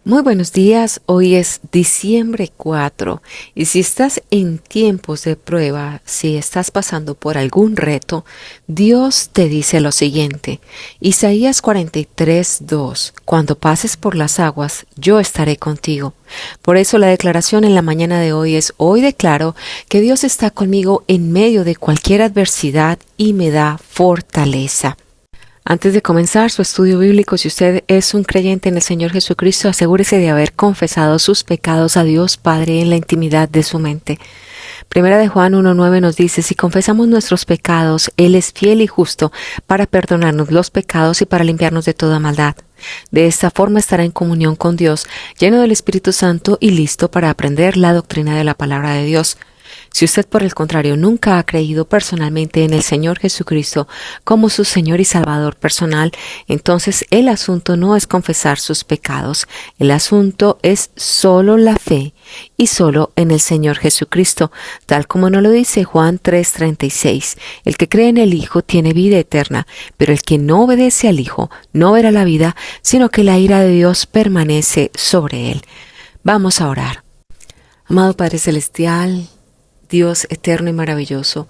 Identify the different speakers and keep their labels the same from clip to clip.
Speaker 1: Muy buenos días, hoy es diciembre 4 y si estás en tiempos de prueba, si estás pasando por algún reto, Dios te dice lo siguiente, Isaías 43:2, cuando pases por las aguas, yo estaré contigo. Por eso la declaración en la mañana de hoy es, hoy declaro que Dios está conmigo en medio de cualquier adversidad y me da fortaleza. Antes de comenzar su estudio bíblico, si usted es un creyente en el Señor Jesucristo, asegúrese de haber confesado sus pecados a Dios Padre en la intimidad de su mente. Primera de Juan 1:9 nos dice, si confesamos nuestros pecados, Él es fiel y justo para perdonarnos los pecados y para limpiarnos de toda maldad. De esta forma estará en comunión con Dios, lleno del Espíritu Santo y listo para aprender la doctrina de la palabra de Dios. Si usted, por el contrario, nunca ha creído personalmente en el Señor Jesucristo como su Señor y Salvador personal, entonces el asunto no es confesar sus pecados. El asunto es solo la fe y solo en el Señor Jesucristo, tal como nos lo dice Juan 3:36. El que cree en el Hijo tiene vida eterna, pero el que no obedece al Hijo no verá la vida, sino que la ira de Dios permanece sobre él. Vamos a orar. Amado Padre Celestial, Dios eterno y maravilloso,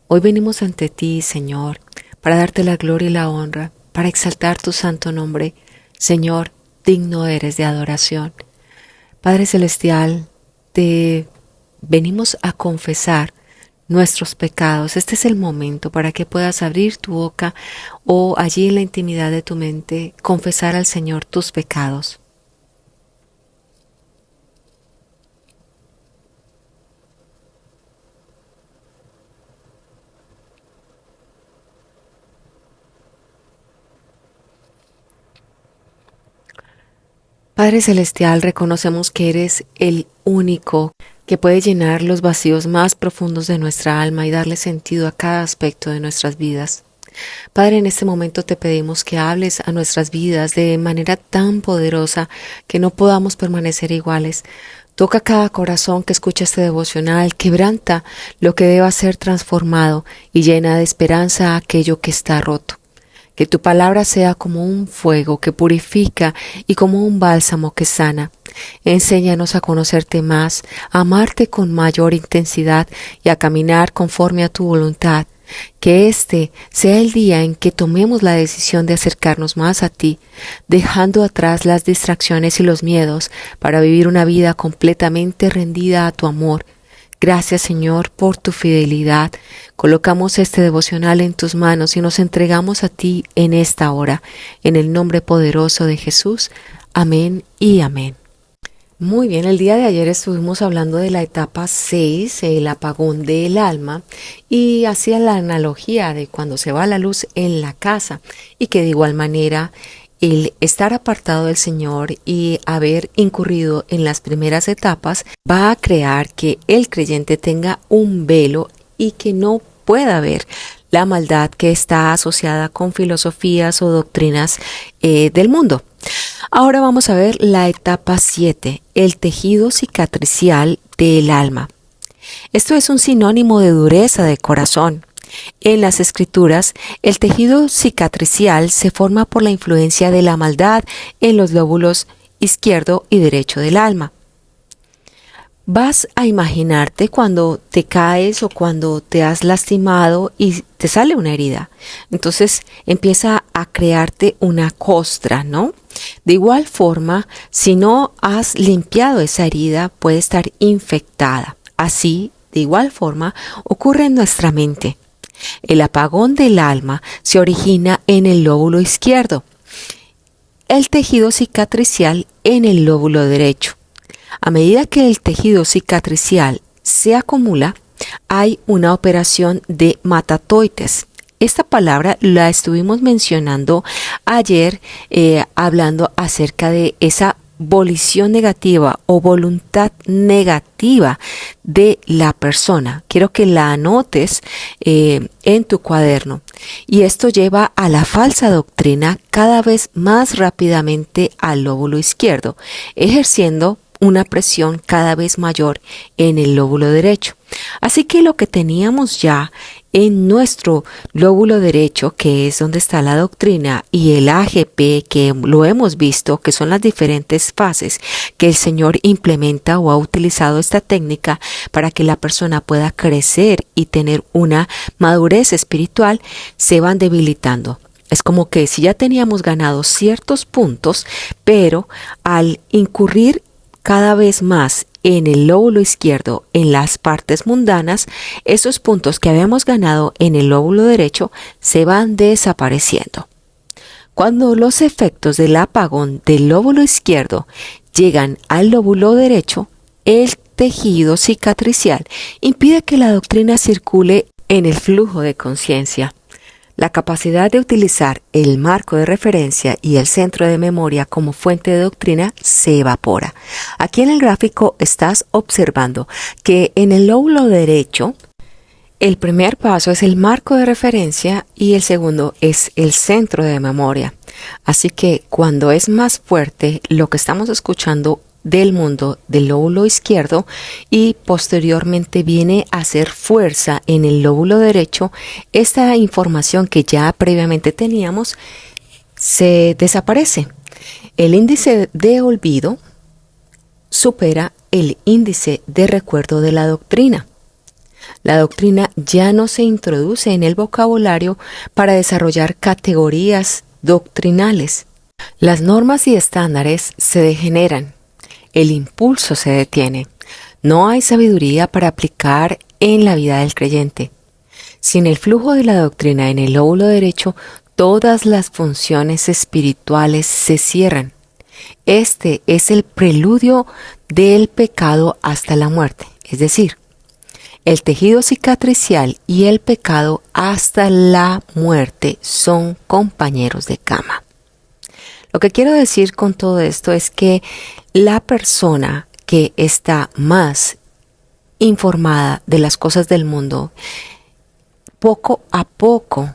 Speaker 1: hoy venimos ante ti, Señor, para darte la gloria y la honra, para exaltar tu santo nombre. Señor, digno eres de adoración. Padre Celestial, te venimos a confesar nuestros pecados. Este es el momento para que puedas abrir tu boca o allí en la intimidad de tu mente confesar al Señor tus pecados. Padre Celestial, reconocemos que eres el único que puede llenar los vacíos más profundos de nuestra alma y darle sentido a cada aspecto de nuestras vidas. Padre, en este momento te pedimos que hables a nuestras vidas de manera tan poderosa que no podamos permanecer iguales. Toca cada corazón que escucha este devocional, quebranta lo que deba ser transformado y llena de esperanza aquello que está roto. Que tu palabra sea como un fuego que purifica y como un bálsamo que sana. Enséñanos a conocerte más, a amarte con mayor intensidad y a caminar conforme a tu voluntad. Que este sea el día en que tomemos la decisión de acercarnos más a ti, dejando atrás las distracciones y los miedos para vivir una vida completamente rendida a tu amor. Gracias, Señor, por tu fidelidad. Colocamos este devocional en tus manos y nos entregamos a ti en esta hora. En el nombre poderoso de Jesús. Amén y amén. Muy bien, el día de ayer estuvimos hablando de la etapa 6, el apagón del alma, y hacía la analogía de cuando se va la luz en la casa y que de igual manera el estar apartado del Señor y haber incurrido en las primeras etapas va a crear que el creyente tenga un velo y que no pueda ver la maldad que está asociada con filosofías o doctrinas del mundo. Ahora vamos a ver la etapa 7, el tejido cicatricial del alma. Esto es un sinónimo de dureza de corazón. En las escrituras, el tejido cicatricial se forma por la influencia de la maldad en los lóbulos izquierdo y derecho del alma. Vas a imaginarte cuando te caes o cuando te has lastimado y te sale una herida. Entonces empieza a crearte una costra, ¿no? De igual forma, si no has limpiado esa herida, puede estar infectada. Así, de igual forma, ocurre en nuestra mente. El apagón del alma se origina en el lóbulo izquierdo, el tejido cicatricial en el lóbulo derecho. A medida que el tejido cicatricial se acumula, hay una operación de matatoides. Esta palabra la estuvimos mencionando ayer hablando acerca de esa volición negativa o voluntad negativa de la persona. Quiero que la anotes en tu cuaderno. Y esto lleva a la falsa doctrina cada vez más rápidamente al lóbulo izquierdo, ejerciendo una presión cada vez mayor en el lóbulo derecho. Así que lo que teníamos ya en nuestro lóbulo derecho, que es donde está la doctrina, y el AGP, que lo hemos visto, que son las diferentes fases que el Señor implementa o ha utilizado esta técnica para que la persona pueda crecer y tener una madurez espiritual, se van debilitando. Es como que si ya teníamos ganado ciertos puntos, pero al incurrir cada vez más en el lóbulo izquierdo, en las partes mundanas, esos puntos que habíamos ganado en el lóbulo derecho se van desapareciendo. Cuando los efectos del apagón del lóbulo izquierdo llegan al lóbulo derecho, el tejido cicatricial impide que la doctrina circule en el flujo de conciencia. La capacidad de utilizar el marco de referencia y el centro de memoria como fuente de doctrina se evapora. Aquí en el gráfico estás observando que en el lóbulo derecho el primer paso es el marco de referencia y el segundo es el centro de memoria. Así que cuando es más fuerte lo que estamos escuchando del mundo del lóbulo izquierdo y posteriormente viene a hacer fuerza en el lóbulo derecho, esta información que ya previamente teníamos se desaparece. El índice de olvido supera el índice de recuerdo de la doctrina. La doctrina ya no se introduce en el vocabulario para desarrollar categorías doctrinales. Las normas y estándares se degeneran. El impulso se detiene. No hay sabiduría para aplicar en la vida del creyente. Sin el flujo de la doctrina en el lóbulo derecho, todas las funciones espirituales se cierran. Este es el preludio del pecado hasta la muerte, es decir, el tejido cicatricial y el pecado hasta la muerte son compañeros de cama. Lo que quiero decir con todo esto es que la persona que está más informada de las cosas del mundo, poco a poco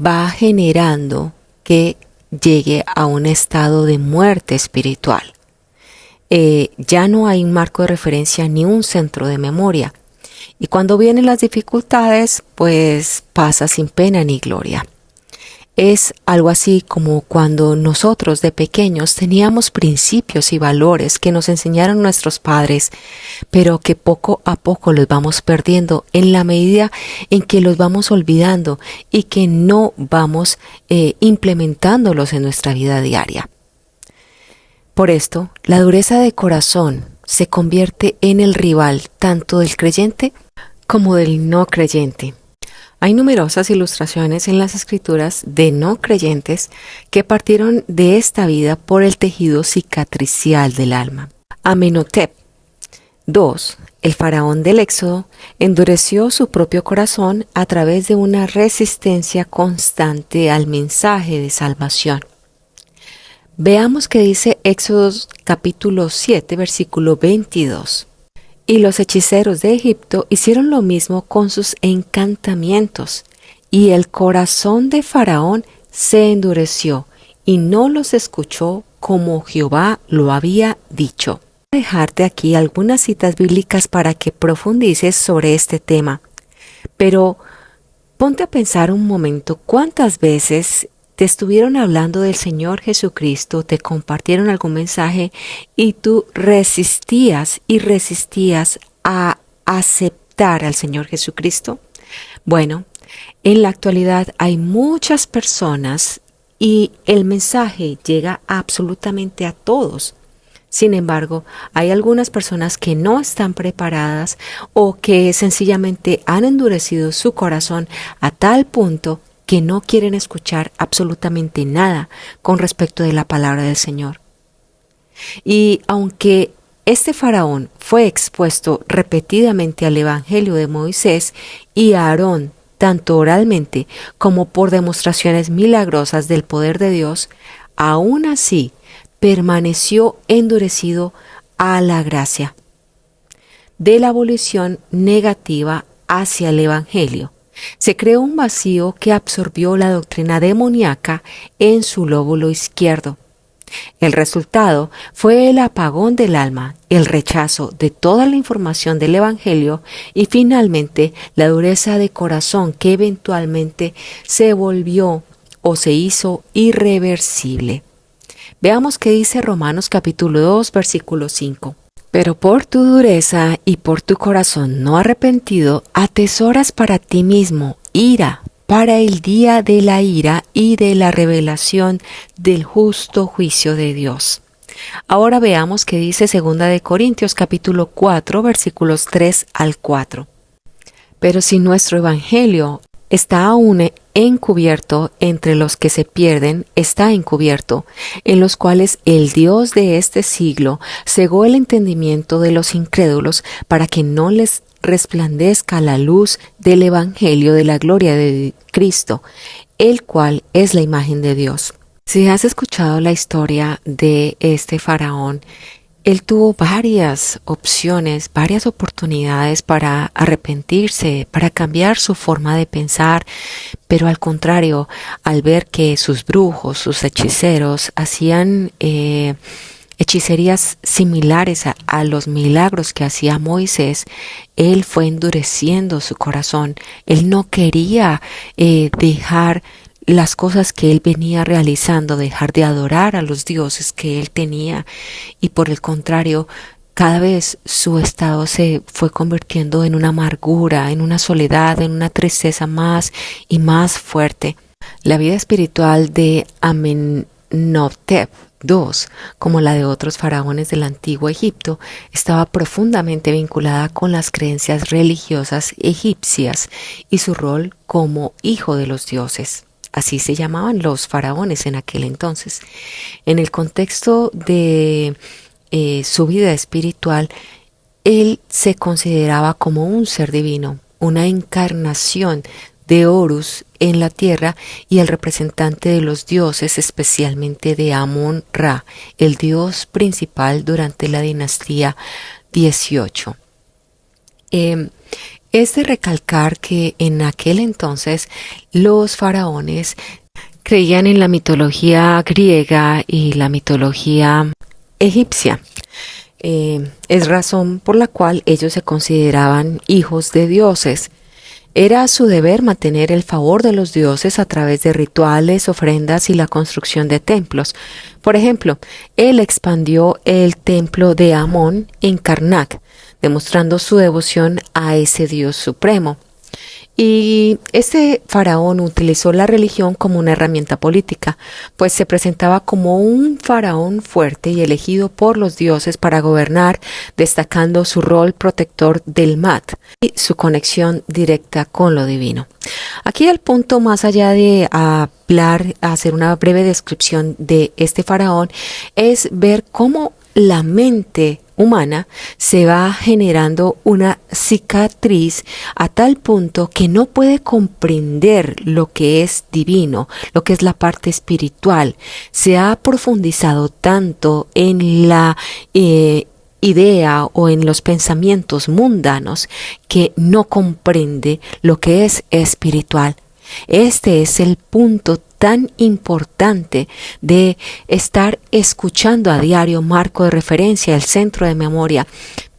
Speaker 1: va generando que llegue a un estado de muerte espiritual. Ya no hay un marco de referencia ni un centro de memoria. Y cuando vienen las dificultades, pues pasa sin pena ni gloria. Es algo así como cuando nosotros de pequeños teníamos principios y valores que nos enseñaron nuestros padres, pero que poco a poco los vamos perdiendo en la medida en que los vamos olvidando y que no vamos implementándolos en nuestra vida diaria. Por esto, la dureza de corazón se convierte en el rival tanto del creyente como del no creyente. Hay numerosas ilustraciones en las escrituras de no creyentes que partieron de esta vida por el tejido cicatricial del alma. Amenhotep II, el faraón del Éxodo, endureció su propio corazón a través de una resistencia constante al mensaje de salvación. Veamos qué dice Éxodo capítulo 7, versículo 22. Y los hechiceros de Egipto hicieron lo mismo con sus encantamientos, y el corazón de Faraón se endureció, y no los escuchó como Jehová lo había dicho. Voy a dejarte aquí algunas citas bíblicas para que profundices sobre este tema, pero ponte a pensar un momento cuántas veces te estuvieron hablando del Señor Jesucristo, te compartieron algún mensaje y tú resistías y resistías a aceptar al Señor Jesucristo. Bueno, en la actualidad hay muchas personas y el mensaje llega absolutamente a todos. Sin embargo, hay algunas personas que no están preparadas o que sencillamente han endurecido su corazón a tal punto que no quieren escuchar absolutamente nada con respecto de la palabra del Señor. Y aunque este faraón fue expuesto repetidamente al Evangelio de Moisés y a Aarón, tanto oralmente como por demostraciones milagrosas del poder de Dios, aún así permaneció endurecido a la gracia de la abolición negativa hacia el Evangelio. Se creó un vacío que absorbió la doctrina demoníaca en su lóbulo izquierdo. El resultado fue el apagón del alma, el rechazo de toda la información del Evangelio y finalmente la dureza de corazón que eventualmente se volvió o se hizo irreversible. Veamos qué dice Romanos capítulo 2, versículo 5. Pero por tu dureza y por tu corazón no arrepentido, atesoras para ti mismo ira, para el día de la ira y de la revelación del justo juicio de Dios. Ahora veamos qué dice 2 de Corintios capítulo 4, versículos 3 al 4. Pero si nuestro evangelio está aún encubierto entre los que se pierden, está encubierto, en los cuales el Dios de este siglo cegó el entendimiento de los incrédulos para que no les resplandezca la luz del evangelio de la gloria de Cristo, el cual es la imagen de Dios. Si has escuchado la historia de este faraón, él tuvo varias opciones, varias oportunidades para arrepentirse, para cambiar su forma de pensar, pero al contrario, al ver que sus brujos, sus hechiceros hacían hechicerías similares a los milagros que hacía Moisés, él fue endureciendo su corazón. Él no quería dejar las cosas que él venía realizando, dejar de adorar a los dioses que él tenía, y por el contrario, cada vez su estado se fue convirtiendo en una amargura, en una soledad, en una tristeza más y más fuerte. La vida espiritual de Amenhotep II, como la de otros faraones del antiguo Egipto, estaba profundamente vinculada con las creencias religiosas egipcias y su rol como hijo de los dioses. Así se llamaban los faraones en aquel entonces. En el contexto de su vida espiritual, él se consideraba como un ser divino, una encarnación de Horus en la tierra y el representante de los dioses, especialmente de Amón-Ra, el dios principal durante la dinastía 18. Es de recalcar que en aquel entonces los faraones creían en la mitología griega y la mitología egipcia. Es razón por la cual ellos se consideraban hijos de dioses. Era su deber mantener el favor de los dioses a través de rituales, ofrendas y la construcción de templos. Por ejemplo, él expandió el templo de Amón en Karnak, demostrando su devoción a ese dios supremo. Y este faraón utilizó la religión como una herramienta política, pues se presentaba como un faraón fuerte y elegido por los dioses para gobernar, destacando su rol protector del Mat y su conexión directa con lo divino. Aquí el punto, más allá de hacer una breve descripción de este faraón, es ver cómo la mente humana se va generando una cicatriz a tal punto que no puede comprender lo que es divino, lo que es la parte espiritual. Se ha profundizado tanto en la idea o en los pensamientos mundanos que no comprende lo que es espiritual. Este es el punto tan importante de estar escuchando a diario Marco de Referencia, el centro de memoria.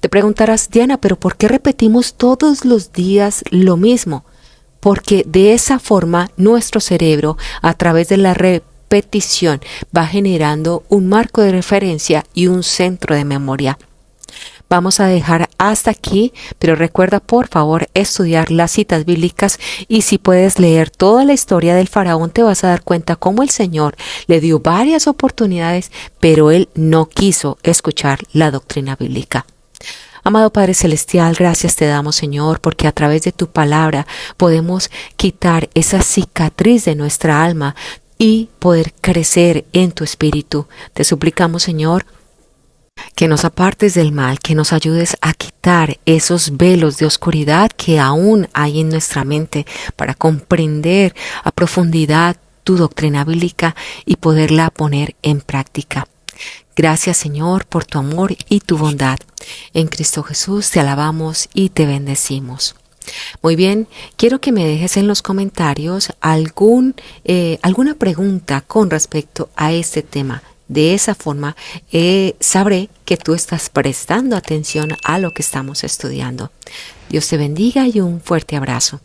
Speaker 1: Te preguntarás, Diana, ¿pero por qué repetimos todos los días lo mismo? Porque de esa forma nuestro cerebro, a través de la repetición, va generando un marco de referencia y un centro de memoria. Vamos a dejar hasta aquí, pero recuerda por favor estudiar las citas bíblicas, y si puedes leer toda la historia del faraón te vas a dar cuenta cómo el Señor le dio varias oportunidades, pero él no quiso escuchar la doctrina bíblica. Amado Padre Celestial, gracias te damos, Señor, porque a través de tu palabra podemos quitar esa cicatriz de nuestra alma y poder crecer en tu espíritu. Te suplicamos, Señor, que nos apartes del mal, que nos ayudes a quitar esos velos de oscuridad que aún hay en nuestra mente para comprender a profundidad tu doctrina bíblica y poderla poner en práctica. Gracias, Señor, por tu amor y tu bondad. En Cristo Jesús te alabamos y te bendecimos. Muy bien, quiero que me dejes en los comentarios alguna pregunta con respecto a este tema. De esa forma, sabré que tú estás prestando atención a lo que estamos estudiando. Dios te bendiga y un fuerte abrazo.